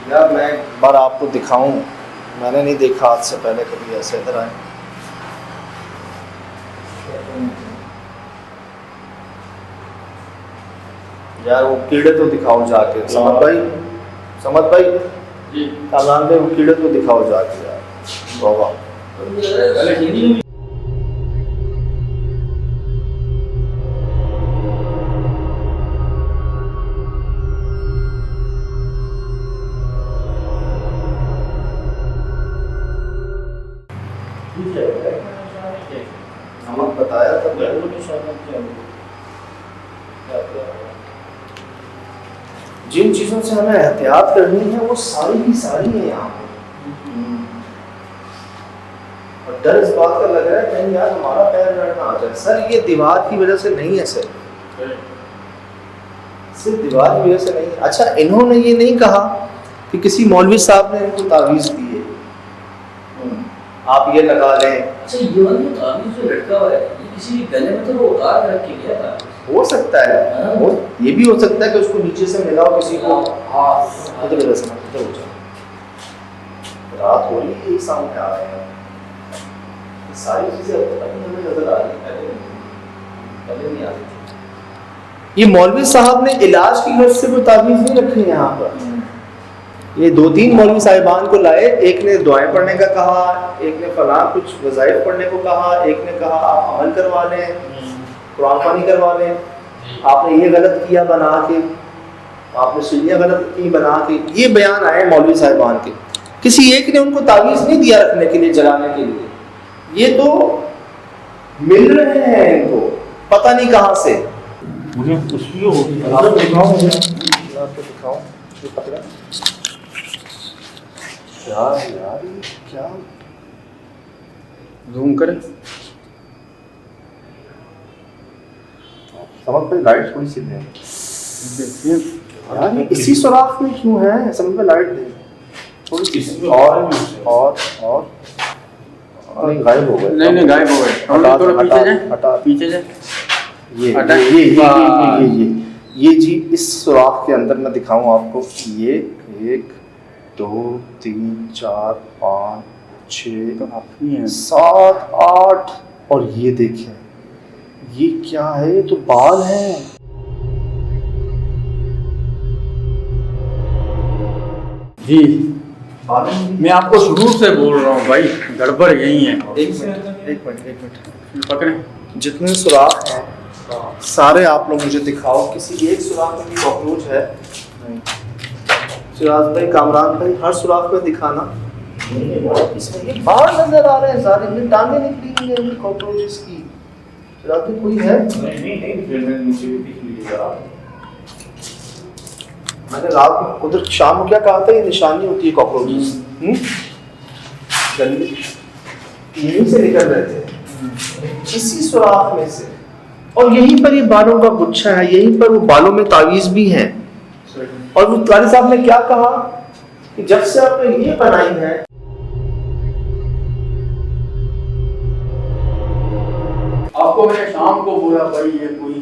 यार मैं एक बार आपको दिखाऊं, मैंने नहीं देखा आज से पहले कभी ऐसे। इधर आए यार, वो कीड़े तो दिखाओ जाके। समद भाई जी, कामरान भाई, वो कीड़े तो दिखाओ जाके यार। बाबा नमक बताया था, जिन चीज़ों से हमें एहतियात करनी है वो सारी की सारी है यहाँ पर। और डर इस बात का लग रहा है कहीं यार हमारा पैर लड़ना आ जाए। सर ये दीवार की वजह से नहीं है सर, सिर्फ दीवार की वजह से नहीं। अच्छा, इन्होंने ये नहीं कहा कि किसी मौलवी साहब ने इनको तावीज़ दी है, आप ये लगा लें। अच्छा, ये वाला तावीज़ जो लटका हुआ है, ये किसी गले में तो वो उतार रख के गया था। हो सकता है, ये भी हो सकता है कि उसको नीचे से मिला हो किसी को। इधर हो जाए, रात हो रही है, सामने आ रहे हैं, सारी चीजें हमें नजर आ रही है, पहले नहीं आ रही थी। ये मौलवी साहब ने इलाज की वजह से कोई तावीज़ नहीं रखी यहाँ पर। ये 2-3 मौलवी साहिबान को लाए, एक ने दुआएं पढ़ने का कहा, एक ने फलां कुछ वज़ाइफ पढ़ने को कहा, एक ने कहा आप अमल करवा लें, कुरान पानी करवा लें, आपने ये गलत किया बना के, आपने सीढ़ियाँ गलत की बना के। ये बयान आए मौलवी साहिबान के। किसी एक ने उनको तावीज़ नहीं दिया रखने के लिए, जलाने के लिए। ये तो मिल रहे हैं इनको पता नहीं कहाँ से। मुझे खुशी होगी, आपको दिखाऊं ये पकड़ा यार, क्या जूम करें। समझ पे लाइट थोड़ी सी दें देखिए यार, ये इसी सुराख में क्यों है? समझ पे लाइट दें थोड़ी सी। और नहीं, गायब हो गए। नहीं गायब हो गए। थोड़ा पीछे जाए, हटा पीछे जाए। ये जी इस सुराख के अंदर मैं दिखाऊं आपको। ये 1 2 3 4 5 6 7 8 और ये देखें, ये क्या है? ये तो बाल हैं। जी मैं आपको शुरू से बोल रहा हूँ भाई, गड़बड़ यही है। एक मिनट पकड़े। जितने सुराख हैं सारे आप लोग मुझे दिखाओ, किसी एक सुराख में भी कॉकरोच है? सिराज भाई, कामरान भाई, हर सुराख में दिखाना। इसमें ये बाल नजर आ रहे हैं सारे, ये टांगे निकली हुई हैं कॉकरोचेस की। सिराज भाई कोई है? नहीं, फिर मैंने नीचे भी देख लीजिएगा। मैंने रात में उधर शाम को क्या कहा था, ये निशानी होती है कॉकरोचेस। गंदे यहीं से निकल रहे थे, इसी सुराख में से। और यहीं पर ये बालों का गुच्छा है, यहीं पर वो बालों में तावीज़ भी हैं। और वो तारी साहब ने क्या कहा कि जब से आपने ये बनाई है, आपको मैंने शाम को बोला भाई ये कोई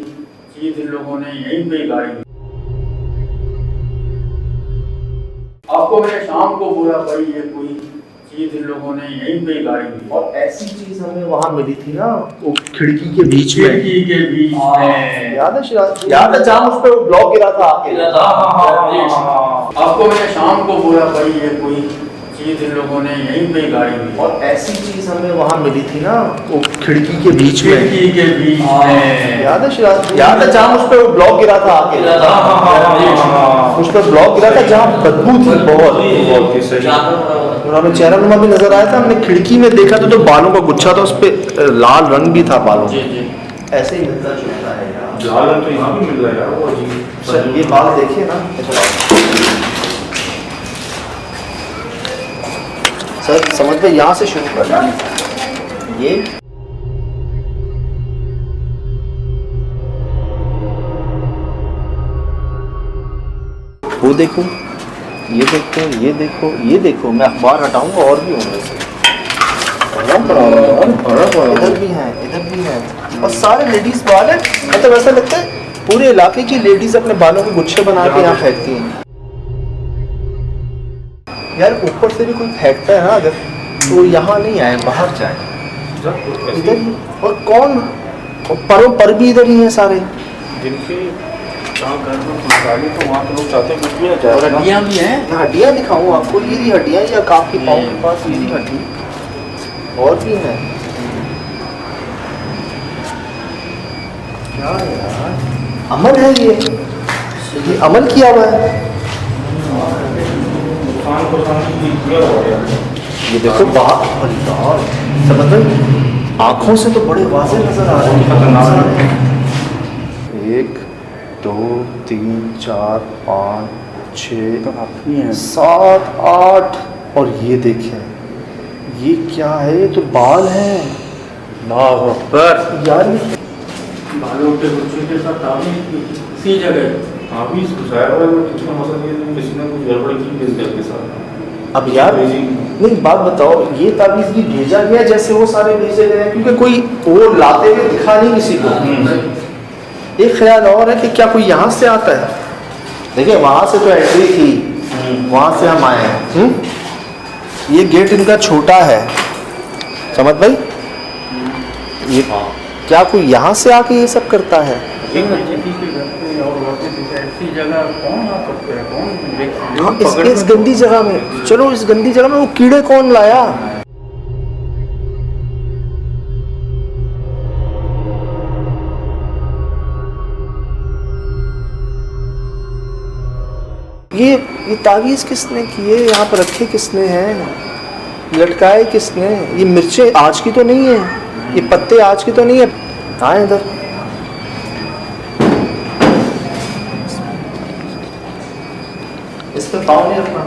चीज इन लोगों ने यहीं पे गाड़ी। आपको मैंने शाम को बोला भाई ये कोई चीज इन लोगों ने यहीं पे गाड़ी। और ऐसी चीज हमें वहां मिली थी ना, वो खिड़की के बीच में। खिड़की के बीच में याद है शिराज? याद है जहाँ उस पर ब्लॉक गिरा था आके? आपको मैंने शाम को बोला भाई ये कोई चीज इन लोगों ने यहीं पे गाड़ी। और ऐसी चीज हमें वहां मिली थी ना, वो खिड़की के बीच में। खिड़की के बीच में। याद है शिराज? याद है जहाँ उस पर ब्लॉक गिरा था आके? उस पर ब्लॉक गिरा था जहाँ बदबू थी बहुत। और हमें चेहरा नुमा भी नजर आया था। हमने खिड़की में देखा तो बालों का गुच्छा था, उस पर लाल रंग भी था बालों में। ऐसे ही मिलता जुलता है यार। लाल रंग तो यहाँ भी मिल रहा है यार, वो अजीब। सर ये बाल देखिए ना सर, समझ में यहाँ से शुरू करना। ये वो देखो, ये देखो, ये देखो, ये देखो। मैं अखबार हटाऊंगा और भी होंगे। इधर भी हैं, इधर भी हैं, और सारे लेडीज बाल हैं। मतलब ऐसा लगता है पूरे इलाके की लेडीज अपने बालों के गुच्छे बना के यहाँ फेंकती हैं। यार ऊपर से भी कोई फेंकता है ना अगर, तो यहाँ नहीं आए, बाहर जाए इधर ही। और कौन, परों पर भी इधर ही हैं सारे। जिनके जहाँ घर में खुशहाली तो वहाँ तो लोग चाहते हैं कुछ भी ना जाए। और हड्डियाँ भी हैं। मैं हड्डियाँ दिखाऊँ आपको, ये रही हड्डियाँ, या काफी पाँव के पास ये रही हड्डी, और भी हैं। क्या यार, अमल है ये अमल किया हुआ है। नुकसान को शांति किया हो गया। ये देखो बाहर, अल्लाह समझ, आँखों से तो बड़े वाजे नजर आ रहे हैं। 1 2 3 4 5 6 7 8, और ये देखें, ये क्या है, ये तो बाल हैं। अल्लाह अकबर। यार ये बालों के गुच्छे के साथ ताबीज़ की इसी जगह। हाँ भी घुसाया हुआ है, इसका मतलब ये है किसी ने कुछ गड़बड़ की इस घर के साथ। अब यार नहीं, बात बताओ, ये ताबीज़ भी भेजा गया जैसे वो सारे भेजे गए हैं, क्योंकि कोई वो लाते हुए दिखा नहीं किसी को। एक ख्याल और है कि क्या कोई यहाँ से आता है। देखिए वहाँ से तो एंट्री थी, वहाँ से हम आए हैं। ये गेट इनका छोटा है, समझ भाई, ये क्या कोई यहाँ से आके ये सब करता है। ऐसी जगह कौन आ सकते हैं, कौन हाँ, इस गंदी जगह में, चलो इस गंदी जगह में वो कीड़े कौन लाया। ये तावीज़ किसने किए, यहाँ पर रखे किसने हैं, लटकाए किसने। ये मिर्चें आज की तो नहीं है, ये पत्ते आज की तो नहीं है। आए इधर, इस पे पाँव नहीं रखना।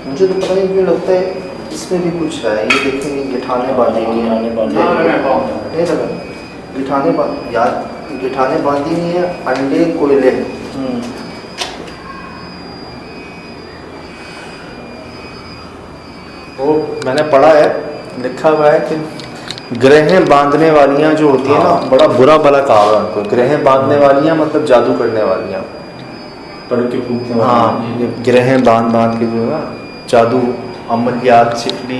मुझे तो पता नहीं क्यों लगता है इसमें भी कुछ है। ये देखेंगे गिठाने बांधी हुई है, नहीं लगा गिठाने यार, गिठाने बांधी हुई है, अंडे कोयले। वो मैंने पढ़ा है, लिखा हुआ है कि ग्रहें बांधने वालियाँ जो होती है ना, बड़ा बुरा भला कहा है उनको। ग्रहें बांधने वालियाँ मतलब जादू करने वालियाँ, पढ़ के फूकने वाले। हाँ, ये ग्रहें बांध के जो है ना, जादू, अमलियात, छिपली,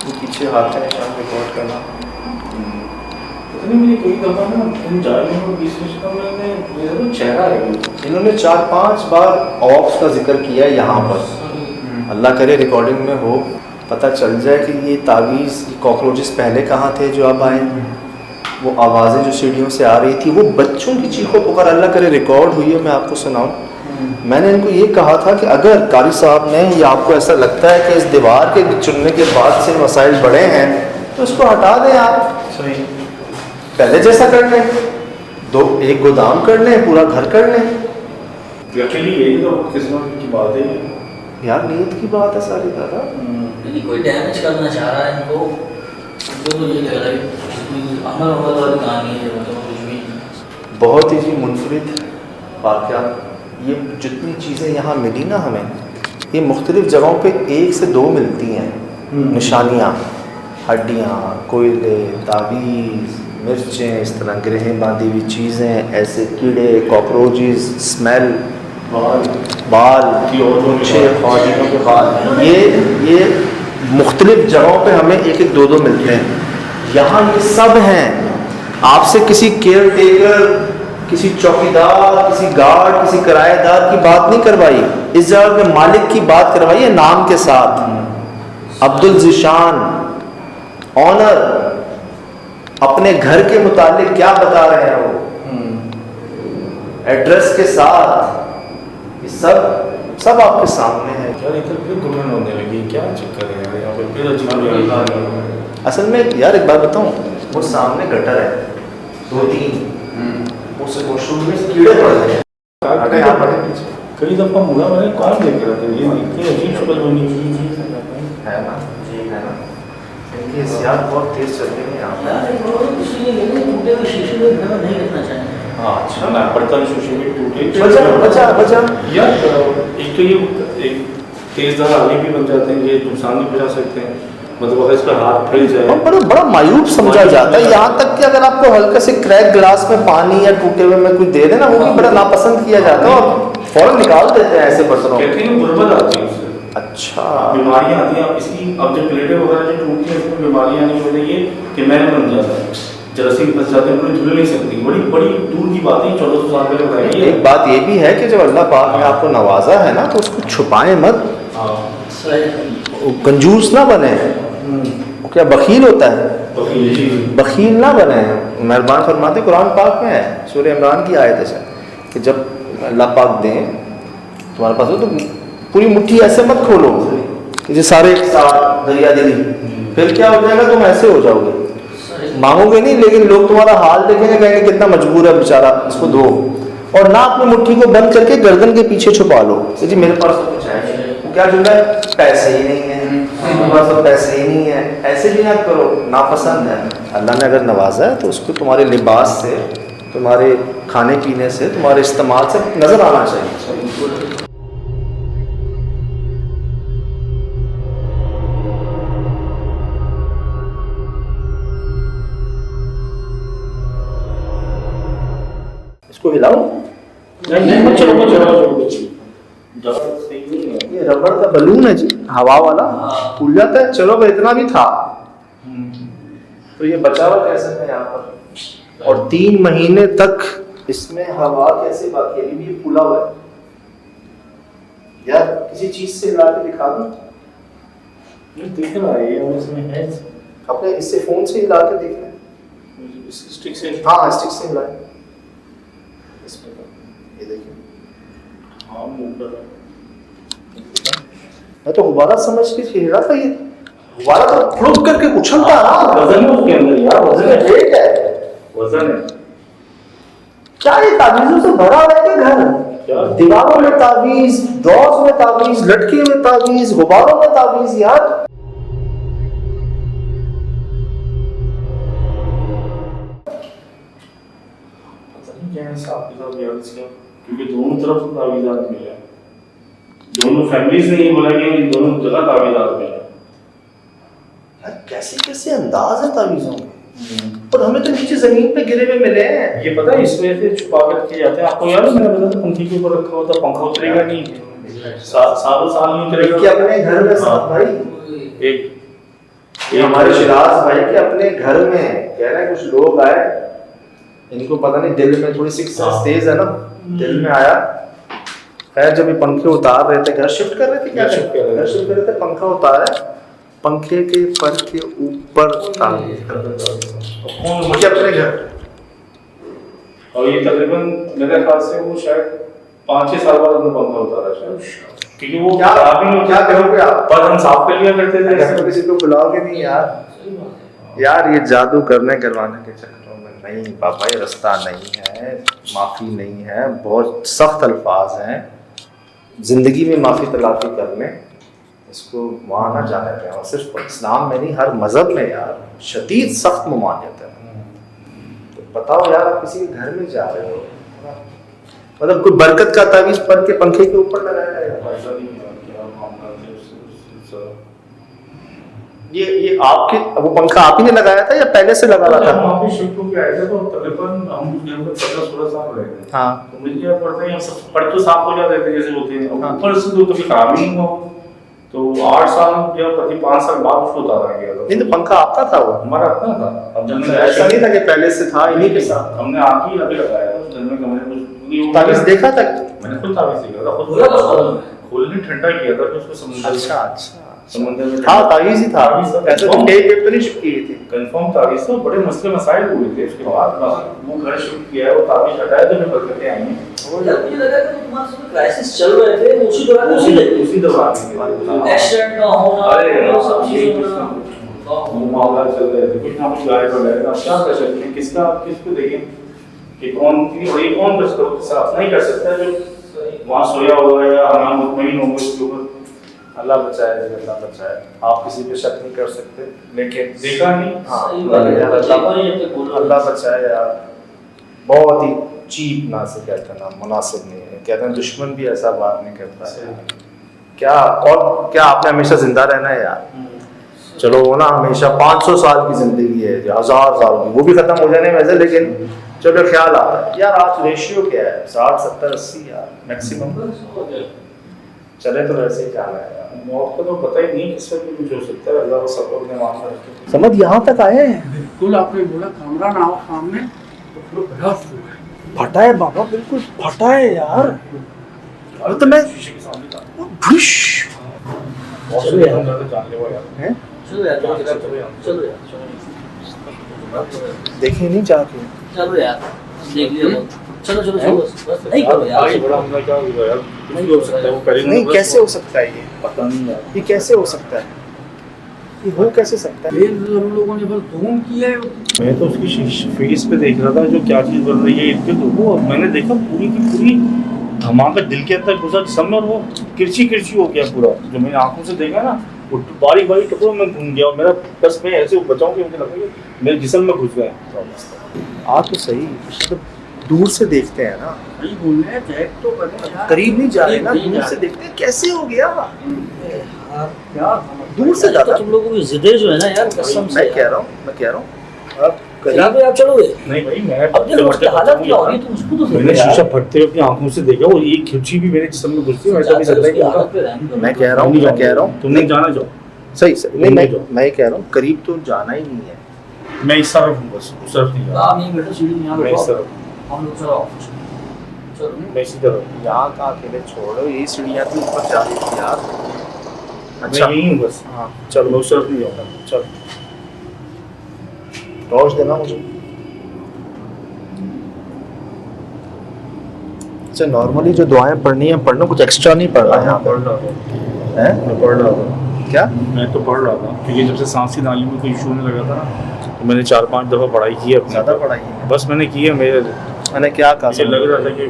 वो पीछे हाथ है निशान रिकॉर्ड करना। पता नहीं मुझे कोई दफा ना इन जालियों को बीच में मैंने मेरा तो चेहरा है। इन्होंने 4-5 बार ऑफ्स का जिक्र किया है यहाँ पर। अल्लाह करे रिकॉर्डिंग में हो, पता चल जाए कि ये तावीज़, कॉकरोचेस पहले कहाँ थे जो अब आए। वो आवाज़ें जो सीढ़ियों से आ रही थी, वो बच्चों की चीखों पुकार, अल्लाह करे रिकॉर्ड हुई है, मैं आपको सुनाऊं। मैंने इनको ये कहा था कि अगर कारी साहब ने, या आपको ऐसा लगता है कि इस दीवार के चुनने के बाद से मसाइल बड़े हैं, तो इसको हटा दें आप, सही पहले जैसा कर लें, एक गोदाम कर लें, पूरा घर कर लें। एक्चुअली यही तो किस्मत की बात है। यार नीयत की बात है सारी दादा। यदि कोई डैमेज करना चाह रहा है इनको तो ये लग रहा है अमल वाली कहानी है, मतलब कुछ भी बहुत ही जी मुनफरिद वाक़या। ये जितनी चीज़ें यहाँ मिली ना हमें, ये मुख्तलिफ़ जगहों पे 1 से 2 मिलती हैं निशानियाँ, हड्डियाँ, कोयले, तावीज़, मिर्चें, इस तरह ग्रहें बांधी हुई चीज़ें, ऐसे कीड़े, कॉकरोचेस, स्मेल, बाल, अच्छे ख्वातीनों के बाल, ये मुख्तलिफ़ जगहों पे हमें 1-1, 2-2 मिलते हैं। यहाँ ये सब हैं। आपसे किसी केयर टेकर, किसी चौकीदार, किसी गार्ड, किसी किराएदार की बात नहीं करवाई, इस जगह के मालिक की बात करवाई है नाम के साथ। अब्दुल ज़ीशान, ऑनर, अपने घर के मुतालिक क्या बता रहे हैं वो, एड्रेस के साथ, ये सब आपके सामने है। यार इधर फिर घुटन होने लगी, क्या चक्कर है यार, यहाँ पर फिर अजीब। असल में यार एक बात बताऊं, वो सामने गटर है 2-3, उससे वॉशरूम में कीड़े पड़ रहे हैं। कई दफा मुड़ा मैंने कौन देख रहा था, ये इतनी अजीब शक्ल बनी हुई है ना जी, है ना। इनकी हिस्सात बहुत तेज चल रही है यहाँ पे। यार ये लोग इसलिए कहते हैं टूटे हुए शीशे को घर में नहीं रखना चाहिए। हाँ अच्छा ना, बर्तन शीशे भी टूटे। बचा यार एक तो ये एक तेज धार आगे भी बन जाते हैं, ये नुकसान भी पहुंचा सकते हैं, मतलब अगर इसका हाथ फट जाए। और बड़ा बड़ा मायूब समझा जाता है, यहाँ तक कि अगर आपको हल्के से क्रैक गिलास में पानी या टूटे हुए में कुछ दे देना, वो भी बड़ा नापसंद किया जाता है और फौरन निकाल देते हैं ऐसे बर्तनों। कहते हैं गुर्बत आती है उससे, अच्छा, बीमारियां आती हैं इसकी। अब जब प्लेटें वगैरह जो टूटती हैं उसमें बीमारियां आने की वजह ये कि मैंने बन जाता है, जरासीम फंस जाते हैं, पूरी धुल नहीं सकती। बड़ी बड़ी दूर की बात है, 1400 साल पहले बताई है। एक बात ये भी है कि जब अल्लाह पाक ने आपको नवाजा है ना, तो उसको छुपाएं मत, वो कंजूस ना बने। वो क्या बखील होता है, बखील ना बने। मेहरबान फरमाते कुरान पाक में है, सूरह इमरान की आयत है कि जब अल्लाह पाक दें तुम्हारे पास हो तो पूरी मुट्ठी ऐसे मत खोलो कि जो सारे एक साथ दरिया दिली, फिर क्या हो जाएगा, तुम ऐसे हो जाओगे, मांगोगे नहीं, लेकिन लोग तुम्हारा हाल देखेंगे, कहेंगे कितना मजबूर है बेचारा, इसको दो। और ना अपनी मुट्ठी को बंद करके गर्दन के पीछे छुपा लो कि जी मेरे पास तो कुछ है, वो क्या जुड़ा है, पैसे ही नहीं है, मेरे पास तो पैसे ही नहीं है, ऐसे भी ना करो, नापसंद है। अल्लाह ने अगर नवाजा है तो उसको तुम्हारे लिबास से, तुम्हारे खाने पीने से, तुम्हारे इस्तेमाल से नजर आना चाहिए। इसको हिलाऊं? नहीं, चलो ये रबड़ का बलून है जी, हवा वाला, फूल जाता है। चलो भाई, इतना भी था तो ये बचा हुआ कैसे है यहाँ पर, और 3 महीने तक इसमें हवा कैसे बाकी है, अभी भी फूला हुआ है यार। किसी चीज से हिला के दिखा दूं? दिख रहा है ये, इसमें है अपने इससे फोन से हिला के देख लें, स्टिक से। हाँ स्टिक से हिलाएं, इसमें ये देखिए, हाँ मूव कर रहा है। मैं तो गुब्बारा समझ के हिला था, ये गुब्बारा तो फ्लुक करके उछलता रहा। वजन है उसके अंदर यार, वजन है, वेट है, वजन है। क्या ये तावीज़ों से भरा हुआ है क्या घर? क्या? दीवारों में तावीज, डॉर्स में तावीज, लटके हुए तावीज, गुब्बारों में तावीज यार। क्या हिसाब किताब यार इसका, क्योंकि दोनों तरफ से तावीज़ात मिले, दोनों फैमिलीज ने ये बोला कि दोनों जगह तावीज़ात मिले। यार कैसे कैसे अंदाज है तावीज़ों के, और हमें तो नीचे जमीन पे गिरे हुए मिले हैं। ये पता है इस वजह से छुपा कर रखे जाते हैं। आपको याद है मैंने बताया था पंखे के ऊपर रखा होता, पंखा उतरेगा नहीं, सालों साल नहीं उतरेगा। कि अपने घर में साथ भाई, एक ये हमारे शिराज भाई के अपने घर में कह रहे हैं, कुछ लोग आए, इनको पता नहीं दिल में थोड़ी सिक्स सेंस तेज है ना, दिल में आया। खैर जब ये पंखे उतार रहे थे, घर शिफ्ट कर रहे थे, क्या घर शिफ्ट कर रहे थे। घर शिफ्ट कर रहे थे, पंखा उतारा, पंखे के पर के ऊपर मुझे अपने घर, और ये तकरीबन मेरे ख्याल से वो शायद 5-6 साल बाद हमने पंखा उतारा शायद, क्योंकि वो क्या खराब ही नहीं क्या कहोगे आप, पर हम साफ कर लिया करते थे। घर में किसी को बुलाओगे नहीं यार। यार ये जादू करने करवाने के चक्करों में नहीं बाबा, ये रास्ता नहीं है, माफ़ी नहीं है, बहुत सख्त अल्फाज हैं, ज़िंदगी में माफ़ी तलाफ़ी करने, इसको वहाँ ना जाने दें। और सिर्फ इस्लाम में नहीं, हर मज़हब में यार शदीद सख्त ममानियत है। तो बताओ यार, आप किसी के घर में जा रहे हो, मतलब कोई बरकत का तावीज़ पढ़ के पंखे के ऊपर लगाया जाएगा? ये आपके, वो पंखा आप ही ने लगाया था या पहले से लगा हुआ था? हम वहाँ पे शिफ्ट होके आए थे तो तकरीबन हम 15-16 साल रहे थे। हाँ। तो मुझे क्या पड़ता है, हम सब पढ़ तो साफ हो जाते थे जैसे होते हैं, हाँ। ऊपर से तो कभी खराब ही नहीं हुआ। तो 8 साल या प्रति 5 साल बाद उसको उतारा गया था। नहीं तो पंखा आपका था वो? हमारा अपना था। अब जब मैंने ऐसा नहीं था कि पहले से था इन्हीं के साथ? हमने आप ही अभी लगाया था घर में, कमरे में तावीज़ देखा था? मैंने खुद तावीज़ देखा था, खुद खोलने ठंडा किया था तो उसको समुद्र अच्छा अच्छा, समुद्र में हाँ तावीज़ ही था, ऐसे तो टेप वेप तो नहीं शिफ्ट किए थे। कंफर्म तावीज़ था, बड़े मसले मसाइल हुए थे उसके बाद। वो घर शिफ्ट किया है, वो तावीज़ हटाया तो मैं बरकतें आई हैं। मुझे लगा कि तुम्हारे साथ क्राइसिस चल रहे थे, उसी दौरान उसी दौरान एक्सीडेंट ना होना, अरे वो सब चीजें वो मामला चल रहे थे, कुछ ना कुछ गायब हो जाएगा। आप क्या कर सकते हैं, किसको देखें कि कौन बस करो, साफ नहीं कर सकता जो वहाँ सोया हुआ है या हराम मुतमईन होगा उसके ऊपर। अल्लाह बचाए, अल्लाह बचाए। आप किसी पे शक नहीं कर सकते, लेकिन देखा नहीं। हाँ सही बात है, अल्लाह बचाए यार। बहुत ही चीप ना से कहते हैं ना, मुनासिब नहीं है, कहते हैं दुश्मन भी ऐसा बात नहीं करता है। क्या और क्या आपने हमेशा जिंदा रहना है यार? चलो वो ना हमेशा 500 साल की जिंदगी है, 1000 साल की, वो भी खत्म हो जाने वैसे, लेकिन चलो ख्याल आता है यार। आज रेशियो क्या है? 60 70 80 यार मैक्सिमम। चले तो वैसे ही जाना है यार। मौत का तो पता ही नहीं किस वक्त कुछ हो सकता है, अल्लाह को सब अपने मान में रखे। समझ यहाँ तक आए हैं। बिल्कुल आपने बोला कमरा ना हो सामने तो पूरा ब्लास्ट हुआ है। फटा है बाबा, बिल्कुल फटा है यार। तो मैं शीशे के सामने था। भुश बहुत चलो से यार। लोग जानने वाले यार। हैं? चलो यार, चलो यार। चलो यार, देखे नहीं जाके। चलो यार, देख लिया बहुत। चलो चलो चलो, बस नहीं करो यार। भाई बड़ा हमला क्या हुआ यार? कुछ भी हो सकता है, वो करेंगे नहीं, बस। कैसे हो सकता है ये? पता नहीं यार। ये कैसे हो सकता है? ये हो कैसे सकता है? ये हम लोगों ने बस धूम किया है। मैं तो उसकी फेस पे देख रहा था जो क्या चीज बन रही है इतने तो वो मैंने देखा पूरी की पूरी धमाका दिल के अंदर घुसा जिसम में, और वो किरची किरची हो गया पूरा। जो मैंने आंखों से देखा ना, वो बारीक बारीक टुकड़ों में घूम गया, और मेरा बस मैं ऐसे बचाऊं कि मुझे लगा कि मेरे जिस्म में घुस गए। आ तो सही, मतलब दूर से देखते हैं ना, नहीं बोलने हैं, चेक तो करें यार। करीब नहीं जा रहे ना, करीब नहीं दूर जा से देखते हैं कैसे हो गया। क्या दूर से यार, ज्यादा तो तुम लोगों की जिद्दें जो है ना यार, कसम से मैं कह रहा हूँ आप यार, करीब आप चलोगे? नहीं भाई, मैं अब देखो उसकी हालत क्या हो रही है, तुम उसको तो मैंने देखो यार। शीशा फटते हुए अपनी आंखों से देखा, वो एक खिरची भी मेरे जिस्म में घुसती है, ऐसा भी ज्यादातर सकता है उसकी कि हालत पे रहम करो। मैं कह रहा हूँ तुमने जाना जाओ। सही सही नहीं, घूमने मैं जाओ। मैं कह रहा हूँ करीब तो जाना ही नहीं है। मैं इस तरफ हूँ, बस उस तरफ नहीं जा रहा। आप यहीं बैठो, सीढ़ी में यहाँ मैं इस बैठो, तरफ हम लोग चलो चलो। मैं इसी तरफ यहाँ का अकेले छोड़ो, यही सीढ़ियाँ थी ऊपर जा रही थी यार। अच्छा मैं यही हूँ बस। हाँ चलो मैं उस तरफ नहीं जाऊँगा। चल टॉर्च देना मुझे। अच्छा नॉर्मली जो दुआएं पढ़नी है पढ़ना, कुछ एक्स्ट्रा नहीं पढ़ना है यहाँ पढ़ रहा था, है। मैं पढ़ रहा था। क्या? मैं तो पढ़ रहा था क्योंकि जब से सांस की नाली में कोई इशू होने लगा था ना, तो मैंने 4-5 दफ़ा पढ़ाई की है अपने। ज़्यादा पढ़ाई है? बस मैंने की है। मेरे मैंने क्या कहा? मुझे लग रहा था कि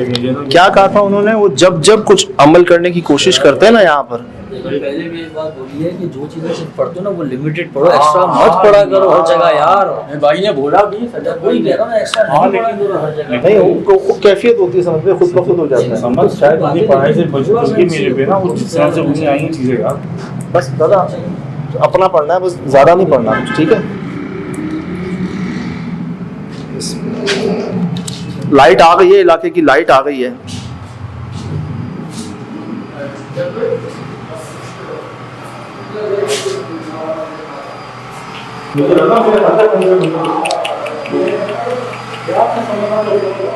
मुझे ना क्या कहा था उन्होंने? वो जब जब कुछ अमल करने की कोशिश करते हैं ना यहाँ पर, देखो, पहले भी एक बात बोली है कि जो चीजें सिर्फ पढ़ते हो ना वो लिमिटेड पढ़ो, एक्स्ट्रा मत पढ़ा करो हर जगह यार। मेरे भाई ने बोला भी सजा वही कह रहा हूँ, एक्स्ट्रा हाँ, नहीं पढ़ा लेकिन- करो हर जगह। नहीं वो कैफियत होती है, समझ में खुद ब खुद हो जाता है। समझ शायद अपनी पढ़ाई से बच होगी मेरे पे ना, वो जिस तरह से मुझे आई हैं चीज़ें यार। बस दादा अपना पढ़ना है, बस ज़्यादा नहीं पढ़ना कुछ, ठीक है? लाइट आ गई है, इलाके की लाइट आ गई है। मुझे लगा मेरे अंदर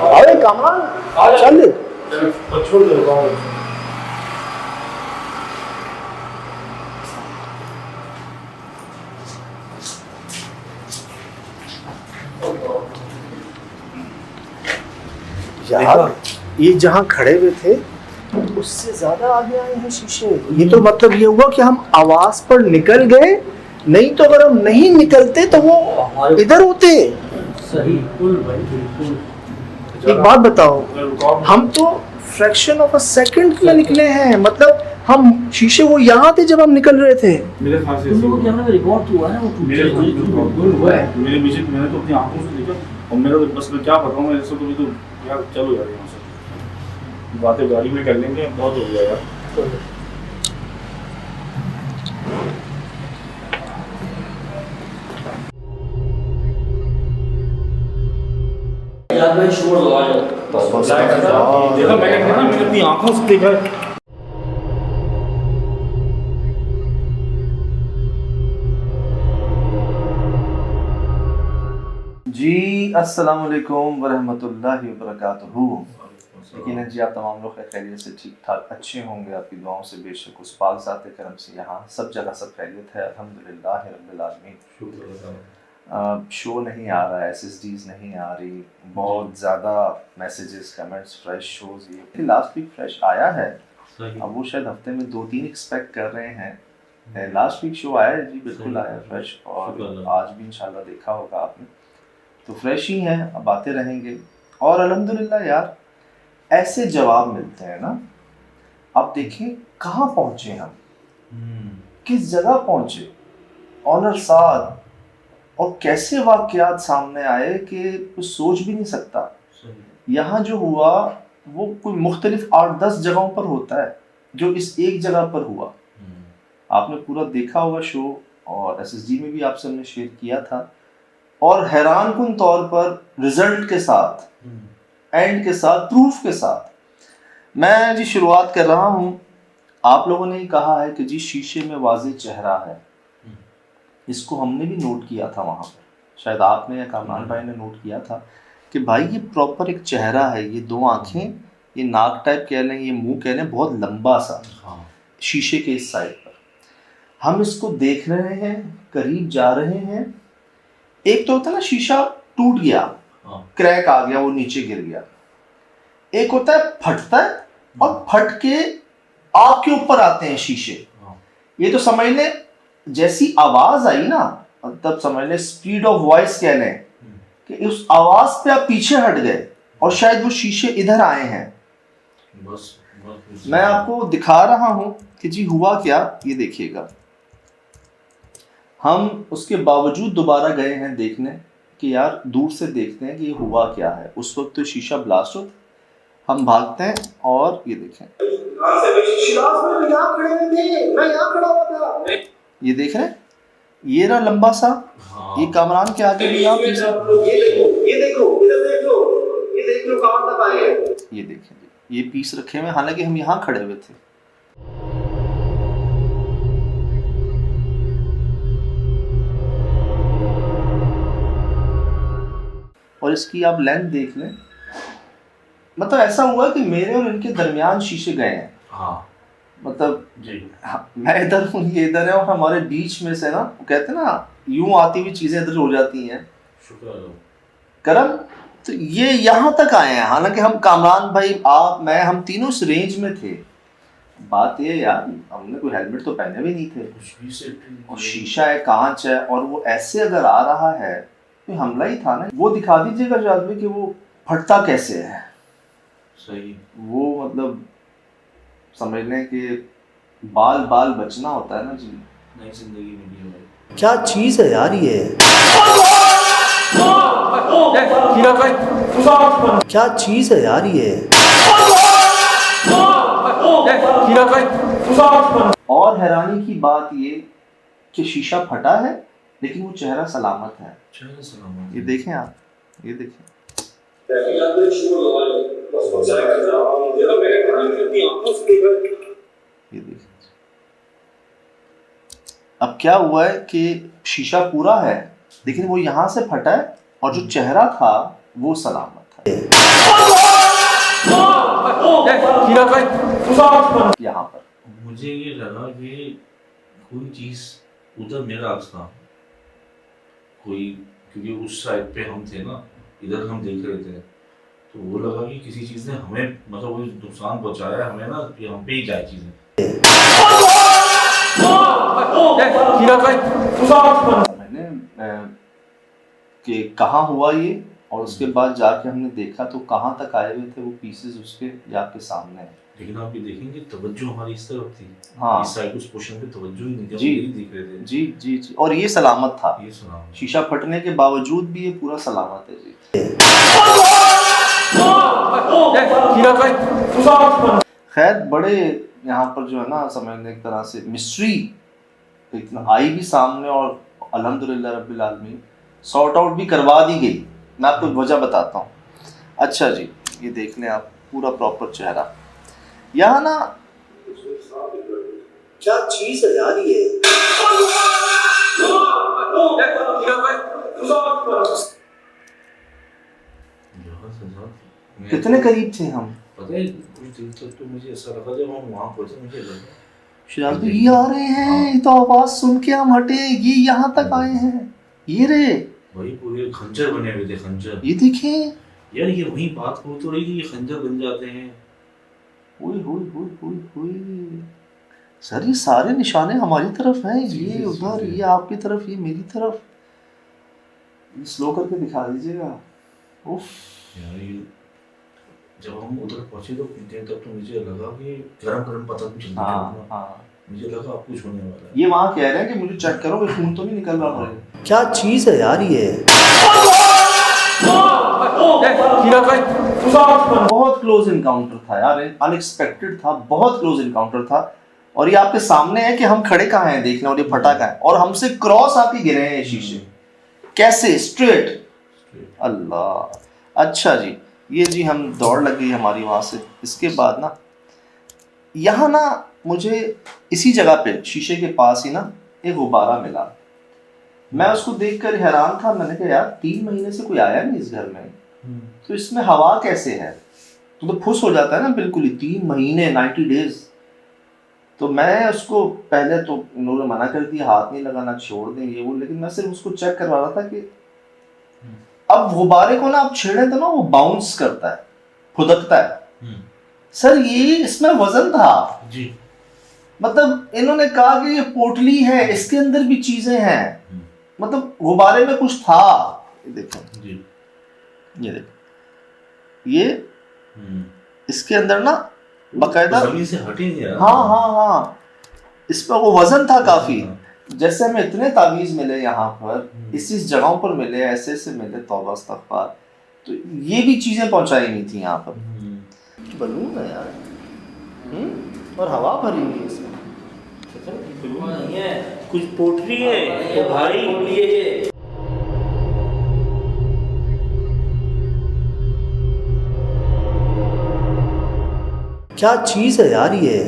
अरे कमान चल छोड़ दे रहा हूँ। यार ये जहाँ खड़े हुए थे उससे ज्यादा आगे आए हैं शीशे। ये तो मतलब ये हुआ कि हम आवाज पर निकल गए, नहीं तो अगर हम नहीं निकलते तो वो इधर होते। सही। बिल्कुल भाई बिल्कुल। एक बात बताओ, हम तो फ्रैक्शन ऑफ अ सेकंड में निकले हैं, मतलब हम शीशे वो यहाँ थे जब हम निकल रहे थे। मेरे ख्याल से तुम लोगों के कैमरे में रिकॉर्ड तो हुआ है ना, वो टूट मेरे गया। बिल्कुल हुआ है। मेरे पीछे मैंने तो अपनी आंखों से देखा, और मेरा तो बस मैं क्या बताऊँ, मेरे से तो यार चलो यार यहाँ से बातें गाड़ी में कर लेंगे, बहुत हो गया यार। यार भाई शोर दो, आ जाओ। देखा मैंने कहा ना, मैंने अपनी आंखों से देखा है। जी अस्सलाम वालेकुम वरहमतुल्लाहि वबरकातुहू। यकीनन जी आप तमाम लोग खैरियत से ठीक ठाक अच्छे होंगे, आपकी दुआओं से बेशक उस पाक ज़ात करम से यहाँ सब जगह सब खैरियत है, अल्हम्दुलिल्लाह रब्बिल आलमीन। शो नहीं आ रहा है, SSDs नहीं आ रही, बहुत ज़्यादा मैसेजेस कमेंट्स फ्रेश शोज़। ये लास्ट वीक फ्रेश आया है, अब वो शायद हफ्ते में 2-3 एक्सपेक्ट कर रहे हैं। लास्ट वीक शो आया है जी, बिल्कुल आया फ्रेश, और आज भी इंशाल्लाह देखा होगा आपने, तो फ्रेश ही हैं, अब आते रहेंगे। और अल्हम्दुलिल्लाह यार ऐसे जवाब मिलते हैं ना। अब देखें कहाँ पहुँचे हम, किस जगह पहुँचे, ऑनर साथ, और कैसे वाक़यात सामने आए कि कुछ सोच भी नहीं सकता। यहाँ जो हुआ वो कोई मुख्तलिफ 8-10 जगहों पर होता है, जो इस एक जगह पर हुआ। आपने पूरा देखा होगा शो, और SSG में भी आपसे हमने शेयर किया था, और हैरानकुन तौर पर रिजल्ट के साथ, एंड के साथ, प्रूफ के साथ। मैं जी शुरुआत कर रहा हूँ। आप लोगों ने कहा है कि जी शीशे में वाज़ेह चेहरा है, इसको हमने भी नोट किया था वहाँ पर, शायद आपने या कामरान भाई ने नोट किया था कि भाई ये प्रॉपर एक चेहरा है, ये 2 आँखें, ये नाक टाइप कह लें, ये मुंह कह लें, बहुत लंबा सा शीशे के इस साइड पर। हम इसको देख रहे हैं, करीब जा रहे हैं। एक तो होता है ना शीशा टूट गया, क्रैक आ गया, वो नीचे गिर गया। एक होता है फटता है और फट के आग के ऊपर आते हैं शीशे। ये तो समझ लें जैसी आवाज आई ना, तब समझ लें स्पीड ऑफ वॉइस कह लें कि उस आवाज पे आप पीछे हट गए और शायद वो शीशे इधर आए हैं। मैं आपको दिखा रहा हूं कि जी हुआ क्या, ये देखिएगा। हम उसके बावजूद दोबारा गए हैं देखने कि यार दूर से देखते हैं कि ये हुआ क्या है। उस वक्त तो शीशा ब्लास्ट हो, हम भागते हैं और ये देखें, ये देख रहे हैं, ये रहा लंबा सा, ये कामरान के आगे भी आप ये देखो कहां तक आए हैं, ये देखें, ये पीस रखे हुए, हालांकि हम यहाँ खड़े हुए थे। और इसकी आप लेंथ देख लें, मतलब ऐसा हुआ कि मेरे और इनके दरमियान शीशे गए हैं। मतलब मैं इधर हूँ, ये इधर है, और हमारे बीच में से ना, कहते हैं ना यूं आती हुई चीजें इधर हो जाती हैं, करम। तो ये यहाँ तक आए हैं, हालांकि हम कामरान भाई, आप, मैं, हम तीनों इस रेंज में थे। बात ये यार, हमने कोई हेलमेट तो पहने भी नहीं थे, और शीशा है, कांच है, और वो ऐसे अगर आ रहा है तो हमला ही था ना। वो दिखा दीजिएगा शायद में कि वो फटता कैसे है। सही, वो मतलब समझ लें कि बाल बाल बचना होता है ना जी, नई जिंदगी में भी है। क्या चीज है यार ये, क्या चीज है यार ये। और हैरानी की बात ये कि शीशा फटा है लेकिन वो चेहरा सलामत है। ये देखें आप, ये देखें, ये देखें। अब क्या हुआ है कि शीशा पूरा है लेकिन वो यहाँ से फटा है, और जो चेहरा था वो सलामत है यहाँ पर। मुझे ये लगा कि कोई चीज उधर मेरा था कोई, क्योंकि उस साइड पे हम थे ना, इधर हम देख रहे थे, तो वो लगा कि किसी चीज ने हमें, मतलब वो नुकसान पहुंचाया है हमें ना, कि हम पे ही जाए चीजें। मैंने कि कहाँ हुआ ये, और उसके बाद जाके हमने देखा तो कहाँ तक आए हुए थे वो पीसेस उसके, ये आपके सामने है। लेकिन आप ये देखेंगे तवज्जो हमारी इस तरफ थी, हाँ, इस साइड उस पोर्शन पे तवज्जो ही नहीं थी, जी देख रहे थे। जी जी जी, और ये सलामत था, ये सलामत, शीशा फटने के बावजूद भी ये पूरा सलामत है जी। खैर बड़े यहाँ पर जो है ना, समझने एक तरह से मिस्ट्री इतना आई भी सामने, और अल्हम्दुलिल्लाह रब्बिल आलमीन सॉर्ट आउट भी करवा दी गई। मैं आपको वजह बताता हूँ। अच्छा जी, ये देख लें आप, पूरा प्रॉपर चेहरा यहाँ ना, क्या चीज है यार ये। कितने करीब थे हम, पता है कुछ देर तक तो मुझे ऐसा लगा, जब हम वहाँ पहुँचे मुझे लगा शिराज भाई ये आ रहे हैं, ये तो आवाज सुन के हम हटे, ये यहाँ तक आए हैं, ये रे वही पूरे खंजर बने हुए थे, खंजर। ये देखें यार, ये वही बात हो तो रही कि ये खंजर बन जाते हैं। ओए होए होए होए होए, सर ये सारे निशाने हमारी तरफ हैं, ये उधर, ये आपकी तरफ, ये मेरी तरफ। स्लो करके दिखा दीजिएगा। उफ यार, ये जब हम उधर पहुंचे तो कुछ देर तक तो मुझे लगा कि गरम गरम पता भी चलता है। हाँ, मुझे लगा अब कुछ होने वाला है। ये वहाँ कह रहे हैं कि मुझे चेक करो, खून तो नहीं निकल रहा। क्या चीज है यार ये। बहुत क्लोज इनकाउंटर था यार, अनएक्सपेक्टेड था, बहुत क्लोज इनकाउंटर था। और ये आपके सामने है कि हम खड़े कहाँ हैं देख लें, और ये फटा कहाँ है, और हमसे क्रॉस आके गिरे हैं ये शीशे, कैसे स्ट्रेट। अल्लाह। अच्छा जी, ये जी हम दौड़ लग गई हमारी वहां से। इसके बाद ना यहाँ ना मुझे इसी जगह पे शीशे के पास ही ना एक गुब्बारा मिला। मैं उसको देखकर हैरान था। मैंने कहा यार 3 महीने से कोई आया नहीं इस घर में, तो इसमें हवा कैसे है? तो फुस हो जाता है ना बिल्कुल ही। 3 महीने 90 डेज। तो मैं उसको पहले तो उन्होंने मना कर दिया, हाथ नहीं लगाना, छोड़ दें ये वो, लेकिन मैं सिर्फ उसको चेक करवा रहा था कि अब गुब्बारे को ना आप छेड़े तो ना वो बाउंस करता है, फुदकता है। सर ये इसमें वजन था जी। मतलब इन्होंने कहा कि ये पोटली है, इसके अंदर भी चीजें हैं, मतलब गुब्बारे में कुछ था। ये देखो जी, ये देखो, ये इसके अंदर ना बकायदा जमीन से हटे नहीं यार। हाँ, इस पर वो वजन था काफी। जैसे हमें इतने तावीज मिले यहाँ पर, इस जगहों पर मिले, ऐसे मिले, तौबा इस्तग़फ़ार, तो ये भी चीजें पहुंचाई नहीं थी यहाँ पर। बलून है यार, और हवा भरी हुई है इसमें। नहीं है, कुछ पोटली है तो भाई। क्या चीज है यार ये?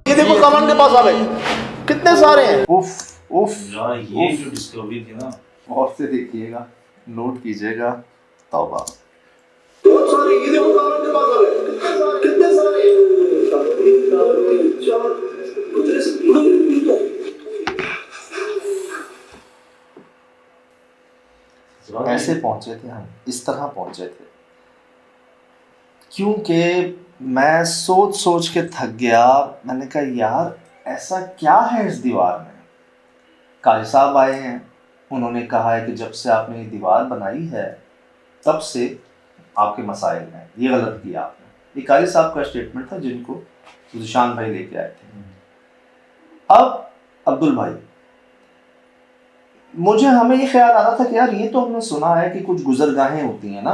ये देखो कमान के पास आ गए, कितने सारे हैं। उफ उफ यार ये जो डिस्कवरी थी ना, और से देखिएगा, नोट कीजिएगा, तौबा। ऐसे पहुंचे थे हम, इस तरह पहुंचे थे, क्योंकि मैं सोच सोच के थक गया। मैंने कहा यार ऐसा क्या है इस दीवार में। कारी साहब आए हैं, उन्होंने कहा है कि जब से आपने ये दीवार बनाई है तब से आपके मसाइल हैं, ये गलत किया आपने। ये कारी साहब का स्टेटमेंट था जिनको जिशान भाई लेके आए थे। अब अब्दुल भाई, मुझे हमें ये ख्याल आ रहा था कि यार ये तो हमने सुना है कि कुछ गुजरगाहें होती हैं ना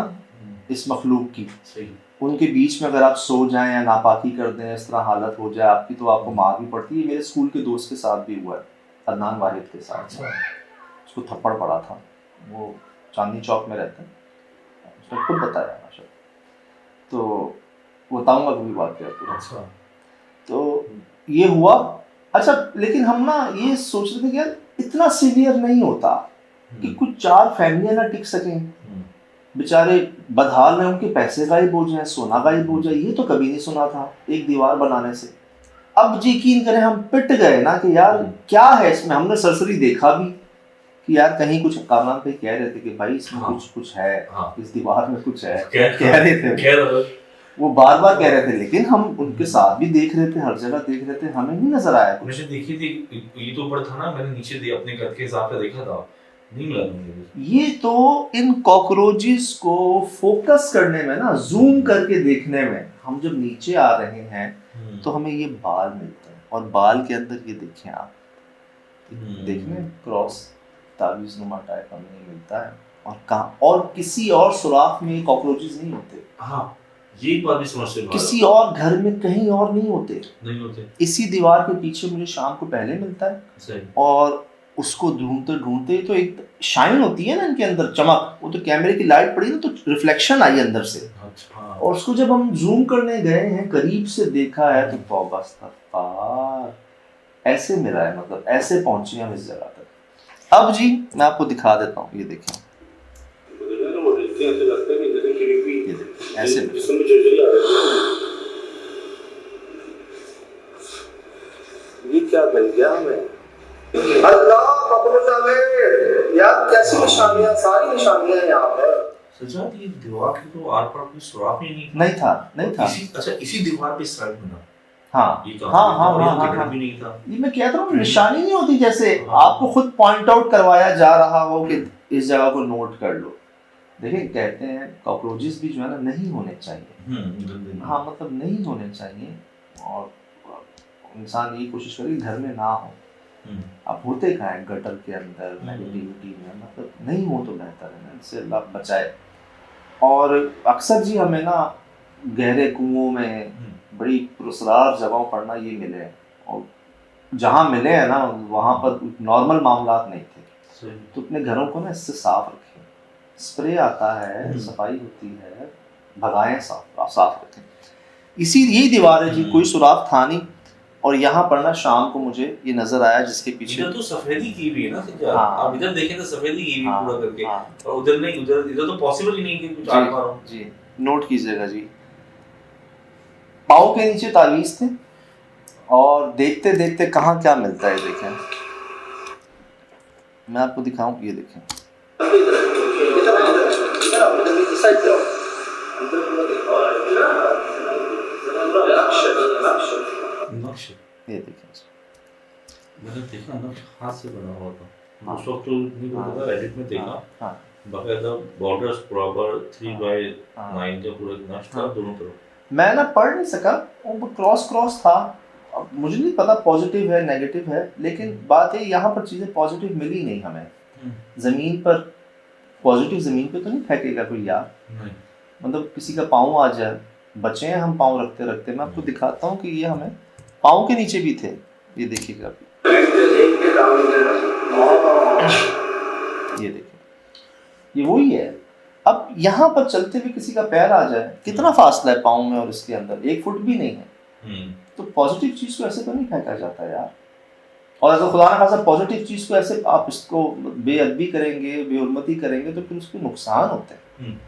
इस मखलूक की, सही, उनके बीच में अगर आप सो जाएं या नापाकी कर दें, इस तरह हालत हो जाए आपकी, तो आपको मार भी पड़ती है। मेरे स्कूल के दोस्त के साथ भी हुआ है, अदनान वाहिद के साथ। उसको थप्पड़ पड़ा था, वो चांदनी चौक में रहता है, उसने खुद बताया माशा, तो बताऊंगा कभी बात करके। अच्छा, तो ये हुआ। अच्छा, लेकिन हम ना ये सोच रहे थे कि यार इतना सीवियर नहीं होता कि कुछ 4 फैमिलियां ना टिक सकें, बेचारे बदहाल में उनके पैसे गायब हो जाए, सोना गायब हो जाए। ये तो कभी नहीं सुना था एक दीवार बनाने से। अब यकीन करें हम पिट गए ना कि यार क्या है इसमें। हमने सरसरी देखा भी कि यार कहीं कुछ कामरान पे कह रहे थे कि भाई इसमें कुछ है, इस दीवार में कुछ है, कह रहे थे, वो बार बार कह रहे थे, लेकिन हम उनके साथ भी देख रहे थे, हर जगह देख रहे थे, हमें नहीं नजर आया कुछ। मैंने देखी थी, ये तो ऊपर था ना, मैंने नीचे अपने कद के हिसाब से देखा था, नहीं मिला मुझे। ये तो इन कॉकरोचेस को फोकस करने में ना, जूम करके देखने में, हम जब नीचे आ रहे हैं तो हमें ये बाल मिलते हैं, और बाल के अंदर ये देखें आप, देखने क्रॉस तावीज़ नुमा टाइप हमें मिलता है। और कहाँ और किसी और सुराख में कॉकरोचेस नहीं होते। हाँ, ये बात भी समझ से किसी और घर में कहीं और नहीं होते, नहीं होते। इसी दीवार के पीछे मुझे शाम को पहले मिलता है। सही। और उसको ढूंढते ढूंढते तो एक शाइन होती है ना इनके अंदर, चमक, वो तो कैमरे की लाइट पड़ी ना तो रिफ्लेक्शन आई अंदर से। अच्छा। और उसको जब हम जूम करने गए हैं, करीब से देखा है, तो तौबा इस्तग़फ़ार, ऐसे मिला है, मतलब ऐसे पहुंचे हम इस जगह तक। अब जी मैं आपको दिखा देता हूँ, ये देखें, ऐसे ये क्या मिल गया हमें। अल्लाह यार कैसी निशानियां, सारी निशानियां यहाँ पर। सजाद, ये दीवार की तो आर पार कोई सुराख ही नहीं था। अच्छा, इसी दीवार पे साइड में ना हाँ ये हाँ हाँ और हाँ यहाँ हाँ गटर हाँ। भी नहीं था। ये मैं कहता हूँ निशानी नहीं होती, जैसे हाँ। आपको खुद पॉइंट आउट करवाया जा रहा हो कि इस जगह को नोट कर लो। देखिए कहते हैं कॉकरोचेस भी जो है ना नहीं होने चाहिए। गंदे नहीं। हाँ मतलब नहीं होने चाहिए, और इंसान ये कोशिश करे कि घर में ना हो। अब होते कहाँ है गटर के अंदर, नेगेटिविटी में, मतलब नहीं हो तो बेहतर है ना, इससे अल्लाह बचाए। और अक्सर जी हमें ना गहरे कुओं में, बड़ी पुरस्कार जगहों पर ना ये मिले हैं, और जहाँ मिले हैं ना वहाँ पर नॉर्मल मामलात नहीं थे। तो अपने घरों को ना इससे साफ रखें, स्प्रे आता है, सफाई होती है, भगाएं साफ रखें। इसी यही दीवार है जी, कोई सुराख था नहीं, और यहाँ पर ना शाम को मुझे ये नजर आया जिसके पीछे इधर तो सफेदी की भी है ना सज्जाद। हाँ। आप इधर देखें तो सफेदी की भी हाँ, पूरा करके। हाँ। और उधर नहीं, इधर तो पॉसिबल ही नहीं कि कुछ आग मारो। जी नोट कीजिएगा जी। पाँव के नीचे तावीज थे, और देखते देखते कहाँ क्या मिलता है देखें, मैं आपको दिखाऊं, ये देखें। नक्श ये देखें, मैंने देखा नक्श हाथ से बना हुआ था। उस वक्त तो नहीं पता था, एडिट में देखा। हाँ बाकायदा बॉर्डर्स प्रॉपर 3x9 का पूरा नक्श था दोनों तरफ। मैं ना पढ़ नहीं सका, वो क्रॉस था। अब मुझे नहीं पता पॉजिटिव है नेगेटिव है, लेकिन बात है यहाँ पर चीज़ें पॉजिटिव मिली नहीं हमें। ज़मीन पर पॉजिटिव ज़मीन पे तो नहीं फेंकेगा कोई यार, मतलब किसी का पाँव आ जाए, बचे हैं हम पाँव रखते रखते। मैं आपको दिखाता हूँ कि ये हमें पाँव के नीचे भी थे, ये देखिएगा अभी, ये देखिए, ये वही है। अब यहाँ पर चलते हुए किसी का पैर आ जाए, कितना फासला है पाँव में और इसके अंदर, 1 फुट भी नहीं है। तो पॉजिटिव चीज़ को ऐसे तो नहीं फेंका जाता यार। और अगर खुदा ना खासा पॉजिटिव चीज़ को ऐसे आप इसको बेअदबी करेंगे, बेहुरमती करेंगे, तो फिर उसके नुकसान होते हैं,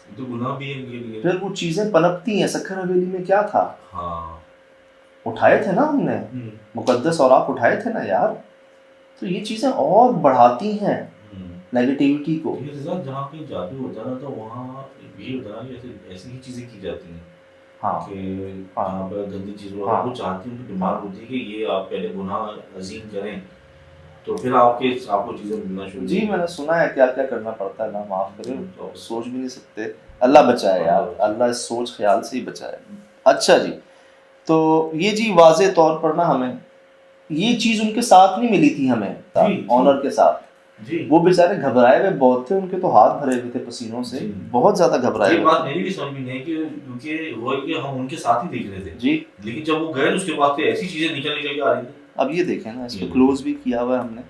तो गुनाह भी है इनके लिए। फिर वो चीज़ें पनपती हैं। सक्कर हवेली में क्या था, हाँ उठाए थे ना हमने, मुकद्दस और आप उठाए थे ना यार। तो ये चीज़ें और बढ़ाती हैं नेगेटिविटी को। ये रिजल्ट जहाँ कहीं जादू होता है ना, तो वहाँ ये होता है ना कि ऐसी ही चीज़ें की जाती हैं। हाँ कि यहाँ पर गंदी चीज़ों हाँ। वो चाहती हैं, उनकी दिमाग होती है कि ये आप पहले गुनाह अजीम करें, तो फिर आपको चीज़ें मिलना शुरू। जी मैंने सुना है क्या क्या करना पड़ता है ना, माफ़ करें, तो सोच भी नहीं सकते। अल्लाह बचाए यार, अल्लाह इस सोच ख्याल से ही बचाए। अच्छा जी, तो ये जी वाज़े तौर पर ना हमें ये चीज़ उनके साथ नहीं मिली थी हमें, ऑनर के साथ जी। वो बेचारे घबराए हुए बहुत थे, उनके तो हाथ भरे हुए थे पसीनों से, बहुत ज्यादा घबराए ये हुए बात मेरी भी समझ में नहीं है कि क्योंकि वो है कि हम उनके साथ ही देख रहे थे जी। लेकिन जब वो गए उसके बाद तो ऐसी चीजें निकल के आ रही थी। अब ये देखें ना, इसको क्लोज भी किया हुआ है हमने।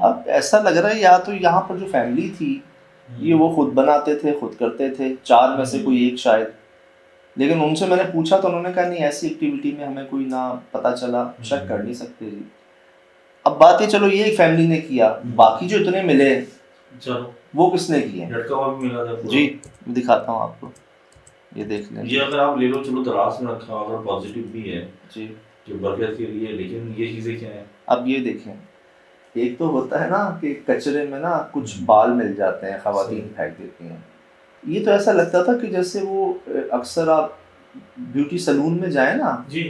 अब ऐसा लग रहा है या तो यहाँ पर जो फैमिली थी ये वो खुद बनाते थे, खुद करते थे, 4 में से कोई एक शायद। लेकिन उनसे मैंने पूछा तो उन्होंने कहा नहीं, ऐसी एक्टिविटी में हमें कोई ना पता चला, शक कर नहीं सकते जी। अब बात है चलो ये एक फैमिली ने किया, बाकी जो इतने मिले चलो वो किसने किए लड़का और भी मिला था जी। मैं दिखाता हूँ आपको, ये देख लें ये अगर आप ले लो, चलो दराज में रखा अगर पॉजिटिव भी है जी, जो बरकत के लिए, लेकिन ये चीजें क्या है। अब ये देखें, एक तो होता है ना कि कचरे में ना कुछ बाल मिल जाते हैं, खवातीन फेंक देती हैं। ये तो ऐसा लगता था कि जैसे वो अक्सर आप ब्यूटी सलून में जाए ना जी,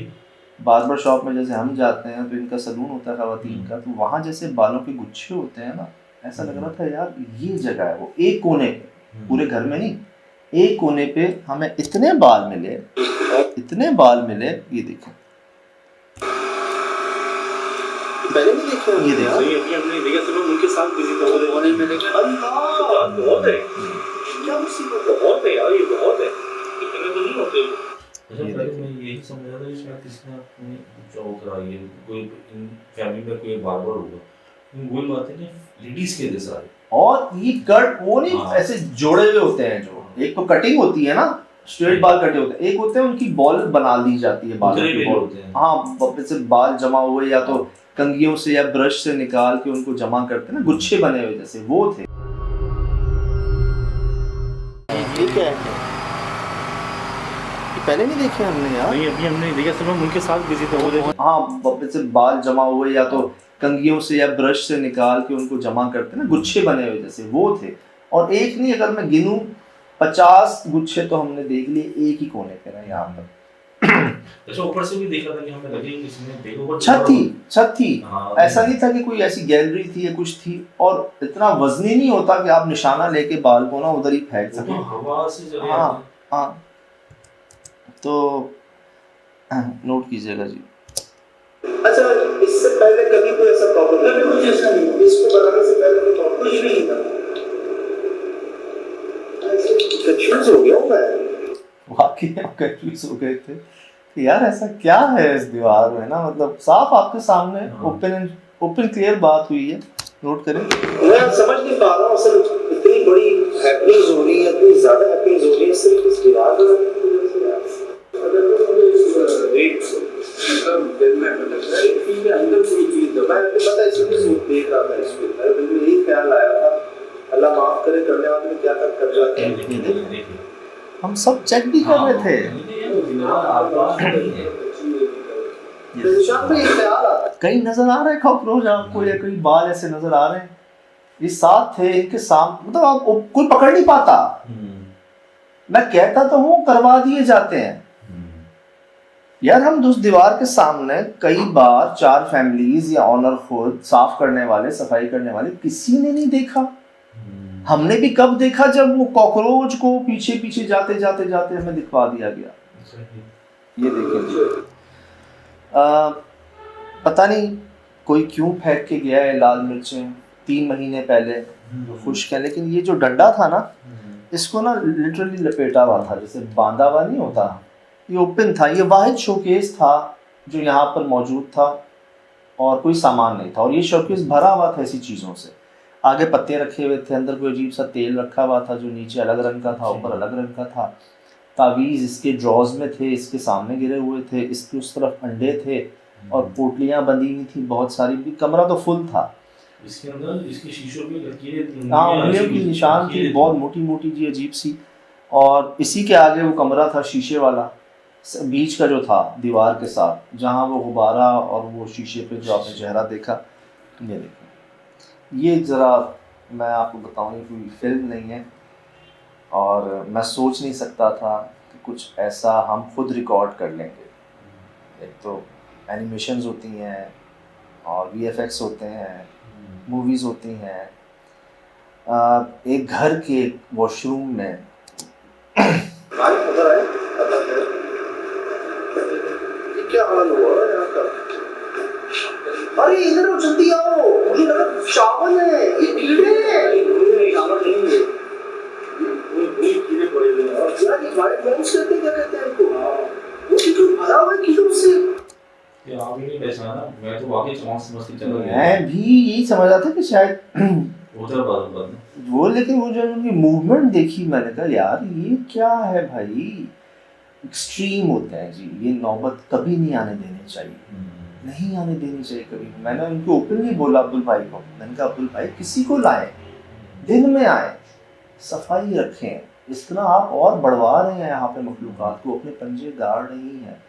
बार्बर शॉप में जैसे हम जाते हैं तो इनका सलून होता है खवातीन का, तो वहाँ जैसे बालों के गुच्छे होते हैं ना, ऐसा लग रहा था यार ये जगह है वो। एक कोने पे, पूरे घर में नहीं, एक कोने पे हमें इतने बाल मिले, इतने बाल मिले। ये देखें, पहले नहीं देखे, ये देखो अभी हमने देखा सब उनके साथ बिजी था, वो होने में लेकिन अल्लाह बहुत है, क्या मुसीबत है, बहुत है यार, ये बहुत है, इतने तो नहीं होते। अच्छा पहले मैं यही समझ रहा था कि शायद किसी ने अपने जॉब कराई है, कोई फैमिली में कोई बार्बर होगा, वही बात है कि लेडीज के जैसा है। और ये कट वो नहीं ऐसे जोड़े हुए होते हैं, जो एक तो कटिंग होती है ना, स्ट्रेट बाल कटे होते हैं, एक होते हैं उनकी बॉल बना दी जाती है, बालों की बॉल होते हैं। हाँ, जैसे बाल जमा हुए या तो कंघियों से या ब्रश से निकाल के उनको जमा करते हैं ना, गुच्छे बने हुए जैसे, वो थे। ठीक है, पहले नहीं देखे हमने यार। नहीं अभी हमने देखा सब उनके साथ बिजी थे, वो देखो। हाँ, जैसे बाल जमा हुए या तो कंघियों से या ब्रश से निकाल के उनको जमा करते हैं ना, गुच्छे बने हुए जैसे, वो थे। और एक नहीं, अगर मैं गिनूं 50 गुच्छे तो हमने देख लिए एक ही कोने पे ना, यहाँ पर अच्छा ऊपर से भी देखा था कि हमें लगे कि इसमें देखो वो छत थी हाँ, ऐसा नहीं था कि कोई ऐसी गैलरी थी या कुछ थी, और इतना वजनी नहीं होता कि आप निशाना लेके बाल को ना उधर ही फेंक वो तो सकें। हवा से चले हाँ जाते हैं। हाँ, तो नोट कीजिएगा जी। अच्छा, इससे पहले कभी कोई ऐसा प्रॉब्लम नहीं? कुछ ऐसा नहीं, इसको बनाने से पहले कोई प्रॉब्लम कुछ नहीं था। कंफ्यूज हो गया हूँ मैं। वाकई हम कंफ्यूज हो गए थे कि यार ऐसा क्या है इस दीवार में ना, मतलब साफ आपके सामने ओपन क्लियर बात हुई है, नोट करें। मैं समझ नहीं पा रहा हूँ असल इतनी बड़ी हैपनिंग्स हो रही है, इतनी ज्यादा हैपनिंग्स हो रही है सिर्फ इस दीवार पर। अंदर कोई चीज मैं पता इसलिए देख रहा था इसको, मैं यही ख्याल आया था, अल्लाह माफ करे करने वाले ने क्या कर जाते हैं। देखिए हम सब चेक भी कर रहे थे, दिलशाद पे ये ख्याल आता है। कहीं नजर आ रहा है कॉकरोच आपको या कोई बाल ऐसे नजर आ रहे हैं? ये साथ थे, इनके सामने, मतलब आप कोई पकड़ नहीं पाता। मैं कहता तो हूँ करवा दिए जाते हैं यार। हम उस दीवार के सामने कई बार 4 फैमिलीज या ऑनर खुद साफ करने वाले, सफाई करने वाले, किसी ने नहीं देखा। हमने भी कब देखा जब वो कॉकरोच को पीछे पीछे जाते जाते जाते हमें दिखवा दिया गया। ये देखिए पता नहीं कोई क्यों फेंक के गया है लाल मिर्चें 3 महीने पहले, खुश्क है, लेकिन ये जो डंडा था ना, इसको ना लिटरली लपेटा हुआ था, जैसे बांधा हुआ नहीं होता, ये ओपन था। ये वाहिद शोकेस था जो यहाँ पर मौजूद था और कोई सामान नहीं था, और ये शोकेस भरा हुआ था ऐसी चीज़ों से। आगे पत्ते रखे हुए थे, अंदर कोई अजीब सा तेल रखा हुआ था जो नीचे अलग रंग का था, ऊपर अलग रंग का था। तावीज़ इसके ड्रॉज में थे, इसके सामने गिरे हुए थे, इसके उस तरफ अंडे थे और पोटलियाँ बंधी हुई थी बहुत सारी। कमरा तो फुल था। इसके अंदर इसकी शीशों की लकीरें, हाँ, उंगलियों की निशान थी बहुत मोटी मोटी जी, अजीब सी। और इसी के आगे वो कमरा था शीशे वाला, बीच का जो था दीवार के साथ, जहाँ वो गुब्बारा और वो शीशे पे जो आपने चेहरा देखा। ये देखो, ये ज़रा मैं आपको बताऊँ, ये कोई फिल्म नहीं है और मैं सोच नहीं सकता था कि कुछ ऐसा हम खुद रिकॉर्ड कर लेंगे। एक तो एनिमेशंस होती हैं और VFX होते हैं, मूवीज़ होती हैं। एक घर के वॉशरूम में क्या हाल हुआ है यहाँ का? अरे इधर आओ, जल्दी आओ, मुझे लगा शावन है, ये कीड़े हैं। शावन नहीं है, ये कीड़े पड़े हुए हैं। और यार ये वाइट मॉम्स कहते हैं, क्या कहते हैं इनको? वो कितना भरा हुआ है कीड़ों से। ये आप ही नहीं पहचाना, मैं तो वाकई चौंस मस्ती चल रही है। मैं भी यही समझ रहा था कि शायद उधर बात वो, लेकिन वो जो उनकी मूवमेंट देखी, मैंने कहा यार ये क्या है भाई, एक्सट्रीम होते हैं जी। ये नौबत कभी नहीं आने देनी चाहिए, नहीं आने देनी चाहिए कभी। मैंने उनको ओपनली बोला अब्दुल भाई को, मैंने कहा अब्दुल भाई किसी को लाएं, दिन में आए, सफाई रखें। इस तरह आप और बढ़वा रहे हैं यहाँ पे मखलूक़ात को, अपने पंजे गाड़ रही हैं,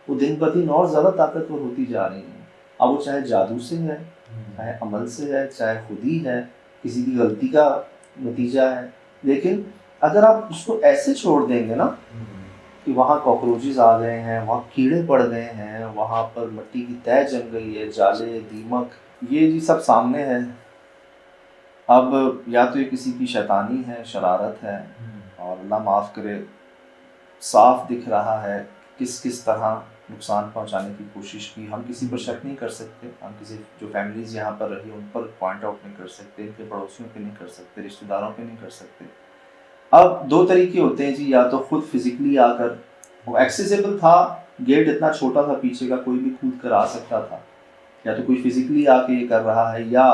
वो दिन ब दिन और ज़्यादा ताकतवर होती जा रही हैं। अब वो चाहे जादू से है, चाहे अमल से है, चाहे खुद ही है, किसी की गलती का नतीजा है। लेकिन अगर आप उसको ऐसे छोड़ देंगे ना कि वहाँ कॉकरोचेस आ गए हैं, वहाँ कीड़े पड़ गए हैं, वहाँ पर मिट्टी की तह जम गई है, जाले, दीमक, ये जी सब सामने है। अब या तो ये किसी की शैतानी है, शरारत है, और अल्लाह माफ़ करे साफ दिख रहा है किस किस तरह नुकसान पहुंचाने की कोशिश की। हम किसी पर शक नहीं कर सकते, हम किसी जो फैमिलीज़ यहाँ पर रही उन पर पॉइंट आउट नहीं कर सकते, इनके पड़ोसियों पे नहीं कर सकते, रिश्तेदारों पे नहीं कर सकते। अब 2 तरीके होते हैं जी, या तो खुद फिजिकली आकर, वो एक्सेसिबल था, गेट इतना छोटा था पीछे का, कोई भी कूद कर आ सकता था, या तो कोई फिजिकली आके ये कर रहा है, या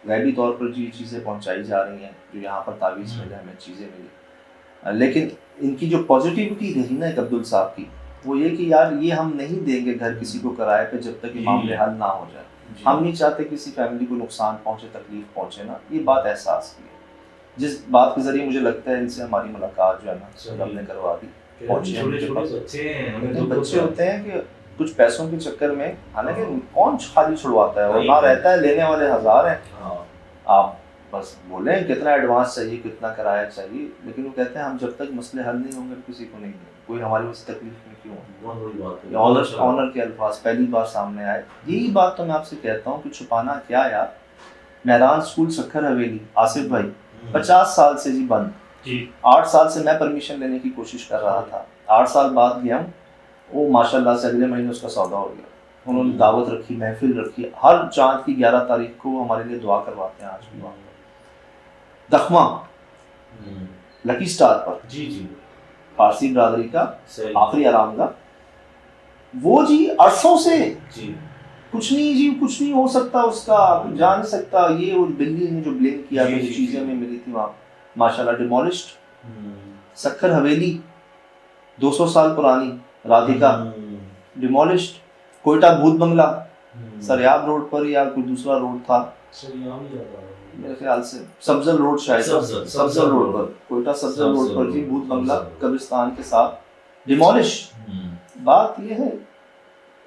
गैबी तौर पर जी चीज़ें पहुंचाई जा रही हैं जो यहाँ पर तावीज़ मिले, हमें चीज़ें मिली। लेकिन इनकी जो पॉजिटिविटी रही ना अब्दुल साहब की, वो ये कि यार ये हम नहीं देंगे घर किसी को किराए पे जब तक ये मामले हल ना हो जाए। हम नहीं चाहते किसी फैमिली को नुकसान पहुंचे, तकलीफ पहुंचे ना, ये बात एहसास की है। जिस बात के जरिए मुझे लगता है इनसे हमारी मुलाकात जो है ना हमने करवा दी, पहुंचे हैं उनके पास। बच्चे होते हैं कि कुछ पैसों के चक्कर में, हालांकि कौन खाली छुड़वाता है, और ना रहता है, लेने वाले 1000 हैं। आप बस बोलें कितना एडवांस चाहिए, कितना किराया चाहिए, लेकिन वो कहते हैं हम जब तक मसले हल नहीं होंगे किसी को नहीं देंगे। कोई हमारी वजह से तकलीफ में क्यों हो। बहुत बड़ी बात है। ऑनर के अल्फाज पहली बार सामने आए। यही बात तो मैं आपसे कहता हूँ कि छुपाना क्या यार। मैदान स्कूल सक्खर हवेली आसिफ भाई 50 साल से जी बंद। जी 8 साल से मैं परमिशन लेने की कोशिश कर रहा था, 8 साल बाद गया हूँ, वो माशाल्लाह से अगले महीने उसका सौदा हो गया। उन्होंने दावत रखी, महफिल रखी, हर चांद की 11 तारीख को हमारे लिए दुआ करवाते हैं। आज भी वहाँ पर दखमा लकी स्टार पर जी जी फारसी बरादरी का सही आखिरी आराम का वो जी अरसों से जी कुछ नहीं जी, कुछ नहीं हो सकता उसका, जा नहीं सकता। ये और बिल्ली ने जो ब्लेम किया जी, था, जो जी, चीजें जी। में मिली थी वहाँ माशाल्लाह डिमोलिश्ड। सक्खर हवेली 200 साल पुरानी राधिका डिमोलिश्ड। कोयटा भूत बंगला सरयाब रोड पर या कोई दूसरा रोड था मेरे ख्याल से, सब्जल रोड शायद, सब्जल रोड पर, कोयटा सब्जल रोड पर जी भूत बंगला कब्रिस्तान के साथ डिमोलिश। बात ये है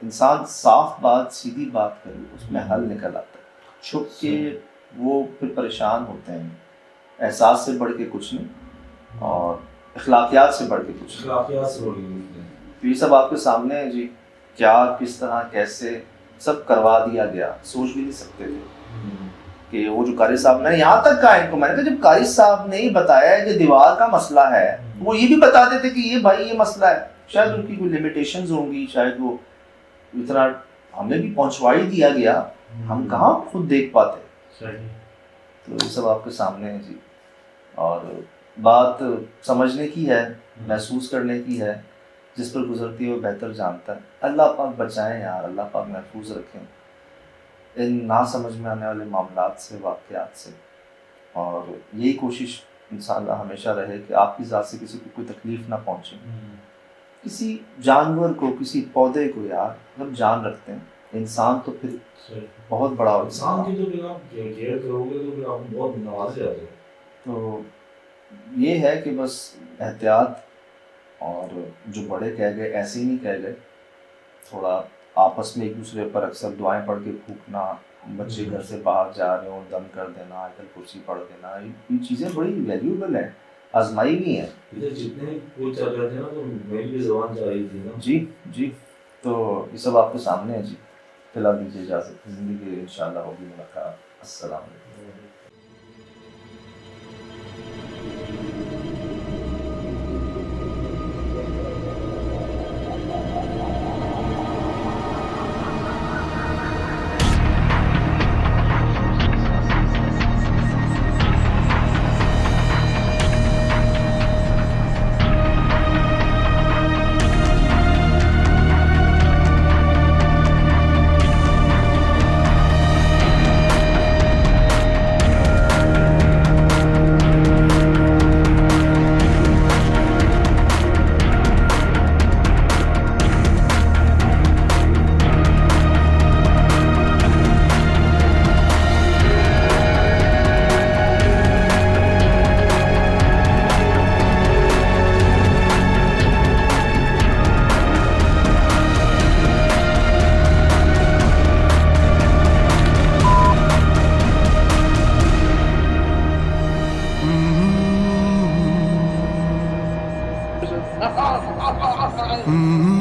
इंसान साफ बात सीधी बात करे उसमें हल निकल आता है। छुप के वो फिर परेशान होते हैं। एहसास से बढ़ के कुछ नहीं और अखलाकियात से बढ़ के कुछ नहीं। तो ये सब आपके सामने है जी, क्या किस तरह कैसे सब करवा दिया गया, सोच भी नहीं सकते थे कि वो जो कारी साहब ने यहाँ तक कहा इनको, मैंने कहा जब कारी साहब ने बताया कि दीवार का मसला है वो ये भी बता देते कि ये भाई ये मसला है। शायद उनकी कोई लिमिटेशंस होंगी, शायद वो इतना हमें भी पहुंचवा ही दिया गया, हम कहाँ खुद देख पाते। तो ये सब आपके सामने है जी। और बात समझने की है, महसूस करने की है, जिस पर गुजरती है वो बेहतर जानता है। अल्लाह पाक बचाएं यार, अल्लाह पाक महफूज रखें इन ना समझ में आने वाले मामलात से, वाक़यात से। और यही कोशिश इंशाअल्लाह हमेशा रहे कि आपकी ज़ात से किसी को कोई तकलीफ़ ना पहुँचे, किसी जानवर को, किसी पौधे को यार जब जान रखते हैं, इंसान तो फिर बहुत बड़ा होता है। इंसान की तो फिर आप केयर करोगे तो फिर आप बहुत नवाजे जाते हैं। तो ये है कि बस एहतियात, और जो बड़े कह गए ऐसे ही नहीं कह गए, थोड़ा आपस में एक दूसरे पर अक्सर दुआएं पढ़ के फूकना, बच्चे घर से बाहर जा रहे हो दम कर देना, आयतल कुर्सी पढ़ देना, ये चीज़ें बड़ी वैल्यूबल हैं, आजमाई भी हैं। इधर जितने कोई चल रहे थे ना तो मेरी भी ज़बान जा रही थी ना। जी जी, तो ये सब आपके सामने है जी। फिलहाल दीजिए इजाज़त, ज़िंदगी इंशाअल्लाह होगी मुलाकात। अस्सलाम वालेकुम। Mm-hmm.